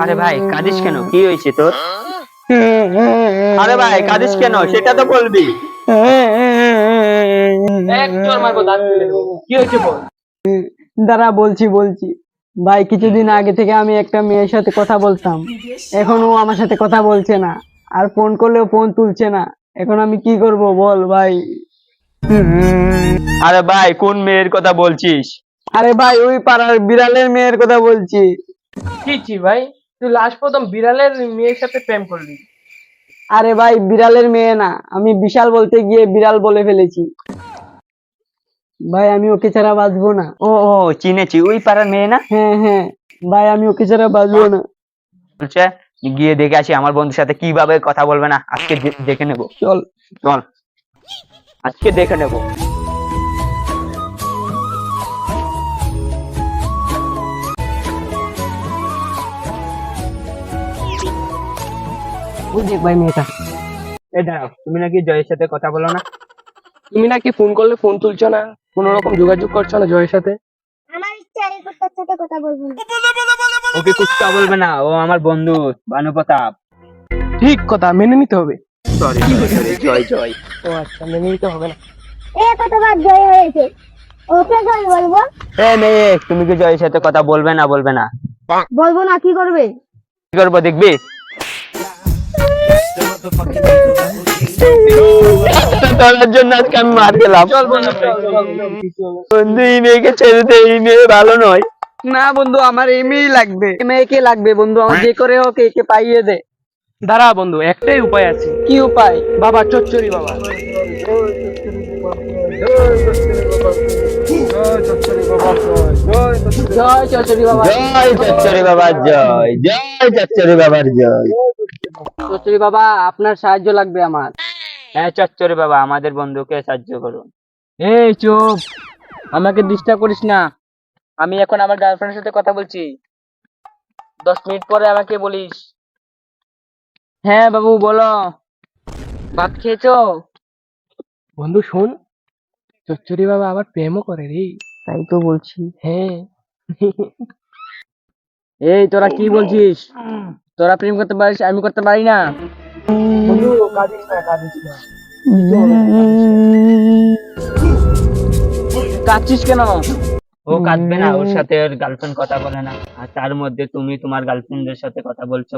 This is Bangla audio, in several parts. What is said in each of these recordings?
আরে ভাই কাঁদিস কেন? কি হয়েছে তোর? আরে ভাই কাঁদিস কেন সেটা তো বলবি। কি হয়েছে বল। দাঁড়া বলছি ভাই, কিছুদিন আগে থেকে আমি একটা মেয়ের সাথে কথা বলতাম, এখন ও আমার সাথে কথা বলছে না, আর ফোন করলেও ফোন তুলছে না। এখন আমি কি করব বল ভাই? আরে ভাই কোন মেয়ের কথা বলছিস? আরে ভাই ওই পাড়ার বিড়ালের মেয়ের কথা বলছি। কি ভাই, তুই লাস্ট প্রথম বিড়ালের মেয়ের সাথে প্রেম করলি? আরে ভাই বিড়ালের মেয়ে না, আমি বিশাল বলতে গিয়ে বিড়াল বলে ফেলেছি। ভাই আমি ওকে ছাড়া বাঁচবো না। ও ও চিনেছি, ওই পাড়ার মেয়ে না? হ্যাঁ হ্যাঁ ভাই, আমি ওকে ছাড়া বাঁচবো না। বলছে গিয়ে দেখে আসি আমার বন্ধুর সাথে কিভাবে কথা বলবে না, আজকে দেখে নেব। চল চল আজকে দেখে নেব। ওই দেখ ভাই মেয়েটা। এই দাঁড়াও, তুমি নাকি জয়ের সাথে কথা বলো না? তুমি নাকি ফোন করলে ফোন তুলছো না, কোনো রকম যোগাযোগ করছো না জয়ের সাথে? আমার ইচ্ছা এই কুত্তার সাথে কথা বলবো না। ওকে কুত্তা বলবে না, ও আমার বন্ধু ভানু প্রতাপ। ঠিক কথা, মেনে নিতে হবে। সরি জয় জয়। ও আচ্ছা, মেনে নিতে হবে না। কতবার জয় হয়েছে, ওকে জয় বলবো? এ মেয়ে, তুমি কি জয়ের সাথে কথা বলবে না? বলবে না? বলবো না, কি করবে? কি করবো দেখবি? তোর জন্য আজকে আমি মার গেলাম। বন্ধু এই মেয়েকে ছেড়ে দে, এই মেয়ে ভালো নয়। না বন্ধু, আমার এই মেয়েই লাগবে। এই মেয়েকে লাগবে বন্ধু, আমার যে করে হোক একে পাইয়ে দে। দাঁড়া বন্ধু, একটাই উপায় আছে। কি উপায়? বাবা চচ্চড়ি বাবা। জয় চৌধুরী বাবা। জয় চচ্চড়ি বাবার জয়, জয় চচ্চড়ি বাবার জয়। চৌধুরী বাবা, আপনার সাহায্য লাগবে আমার। হ্যাঁ চচ্চড়ি বাবা, আমাদের বন্ধুকে সাহায্য করুন। এই চুপ, আমাকে ডিস্টার্ব করিস না। আমি এখন আমার গার্লফ্রেন্ডের সাথে কথা বলছি, 10 মিনিট পরে আমাকে বলিস। হ্যাঁ বাবু বলো, ভাত খেয়েছো? বন্ধু শোন, চচ্চড়ি বাবা আবার প্রেমও করে রে। তাই তো বলছি। হ্যাঁ। এই তোরা কি বলছিস? তোরা প্রেম করতে পারিস, আমি করতে পারি না? বন্ধু কাঁদিস না, কাঁদিস না। কাঁদছিস কেন? ও কাঁদবে না, ওর সাথে ওর গার্লফ্রেন্ড কথা বলে না, আর তার মধ্যে তুমি তোমার গার্লফ্রেন্ডের সাথে কথা বলছো।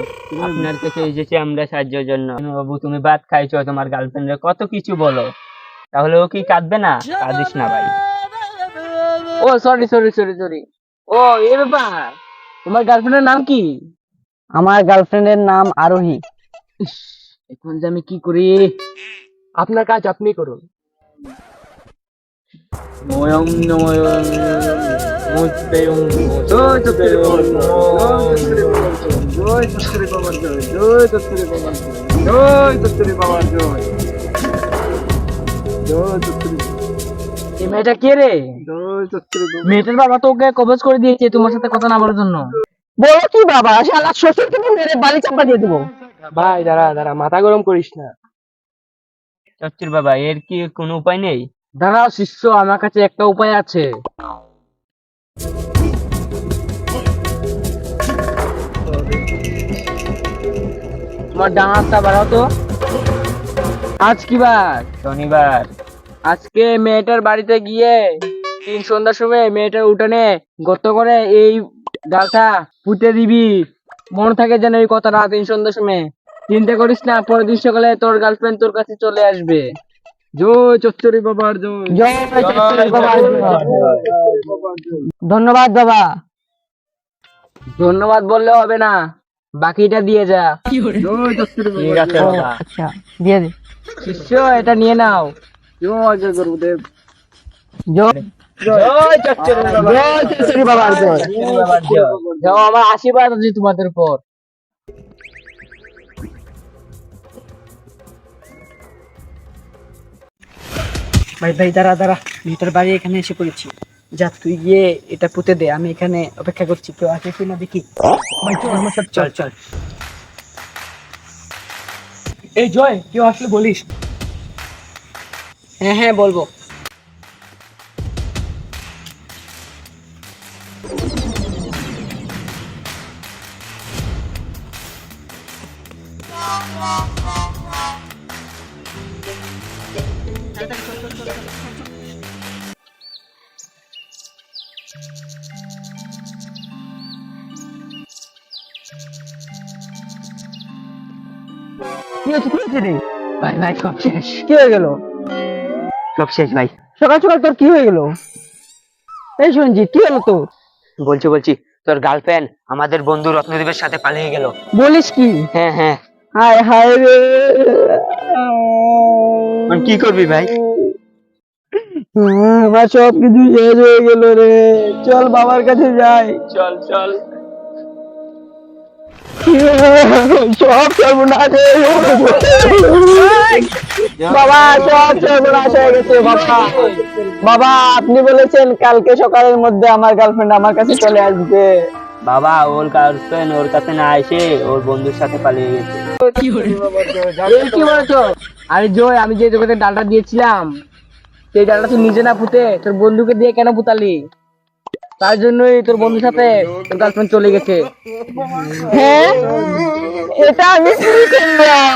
আপনার কাছে এসেছি আমরা সাহায্যের জন্য। বাবু তুমি ভাত খাইছো, তোমার গার্লফ্রেন্ডের কত কিছু বলো, তাহলে ও কি কাঁদবে না? কাঁদিস না ভাই। ও সরি সরি সরি সরি। ও এই ব্যাপার, তোমার গার্লফ্রেন্ডের নাম কি? আমার গার্লফ্রেন্ডের নাম আরোহী। ইস, এখন যে আমি কি করি? আপনার কাজ আপনি করুন। নয়ং নয়ং মুত্তেয়ং জয় চচ্চড়ি বাবার জয়, জয় চচ্চড়ি বাবার জয়, জয় চচ্চড়ি বাবার জয়, জয় চচ্চড়ি বাবার জয়, জয় চচ্চড়ি। এই মেয়েটা কে রে? জয় চচ্চড়ি বাবা। মেয়েটার বাবা তো ওকে কবজ করে দিয়েছে তোমার সাথে কথা না বলার জন্য। বলো কি বাবা, শালা শ্বশুরকে তো মেরে বালি চাপা দিয়ে দেবো। ভাই দাঁড়া দাঁড়া, মাথা গরম করিস না। চচ্চড়ি বাবা, এর কি কোনো উপায় নেই? দাঁড়াও শিষ্য, আমার কাছে একটা উপায় আছে। তোমার ডান হাতটা বাড়াও তো। আজ কি বার? শনিবার। আজকে মেয়েটার বাড়িতে গিয়ে 3 সন্ধ্যার সময় মেয়েটার উঠানে গর্ত করে এই ডালটা পুঁতে দিবি। মনে থাকে যেন এই কথাটা, 3 সন্ধ্যার সময়। চিন্তা করিস না, পরের দিন সকালে তোর গার্লফ্রেন্ড তোর কাছে চলে আসবে। জয় চচ্চড়ি বাবার জয়, জয় চৌধুরী বাবা। ধন্যবাদ বাবা। ধন্যবাদ বললে হবে না, বাকিটা দিয়ে যা। জয় চচ্চড়ি ঠিক আছে বাবা। আচ্ছা দিয়ে দে। শিষ্য এটা নিয়ে নাও। জয় জয় গুরুদেব। জয় জয় চচ্চড়ি বাবা। জয় চৌধুরী বাবার জয়। চচ্চড়ি বাবার জয়। যাও, আমার আশীর্বাদ আছে তোমাদের উপর। ভাই ভাই দাঁড়া দাঁড়া, ভিতর বাড়ি এখানে এসে পড়েছি। যা তুই গিয়ে এটা পুঁতে দে, আমি এখানে অপেক্ষা করছি, কেউ আসে কিনা দেখি। ভাই চল আমার সাথে চল চল। এই জয়, কেউ আসলে বলিস। হ্যাঁ হ্যাঁ বলবো। কি হয়েছে, কি হয়েছে রে? ভাই ভাই সব শেষ, কি হয়ে গেল? সব শেষ ভাই। সকাল সকাল তোর কি হয়ে গেল? এই সঞ্জিত, কি হলো তোর? বলছি তোর গার্লফ্রেন্ড আমাদের বন্ধু রত্নদীপের সাথে পালিয়ে গেল। বলিস কি? হ্যাঁ হ্যাঁ। হায় হায় রে, এখন কি করবি ভাই? আমার সব কিছু শেষ হয়ে গেল রে। চল বাবার কাছে যাই। চল চল। সব সর্বনাশ হয়ে গেছে। বাবা, সব সর্বনাশ হয়ে গেছে বাবা। বাবা, আপনি বলেছেন কালকে সকালের মধ্যে আমার গার্লফ্রেন্ড আমার কাছে চলে আসবে। বাবা, ওর গার্লফ্রেন্ড ওর কাছে না এসে ওর বন্ধুর সাথে পালিয়ে গেছে। এই কি বলছো? আরে জয়, আমি যে তোকে ডালটা দিয়েছিলাম, সেই ডালটা তুই নিজে না পুঁতে তোর বন্ধুকে দিয়ে কেন পুতালি? তার জন্যই তোর বন্ধুর সাথে তোর গার্লফ্রেন্ড চলে গেছে। হ্যাঁ, এটা আমি চুরি করলাম।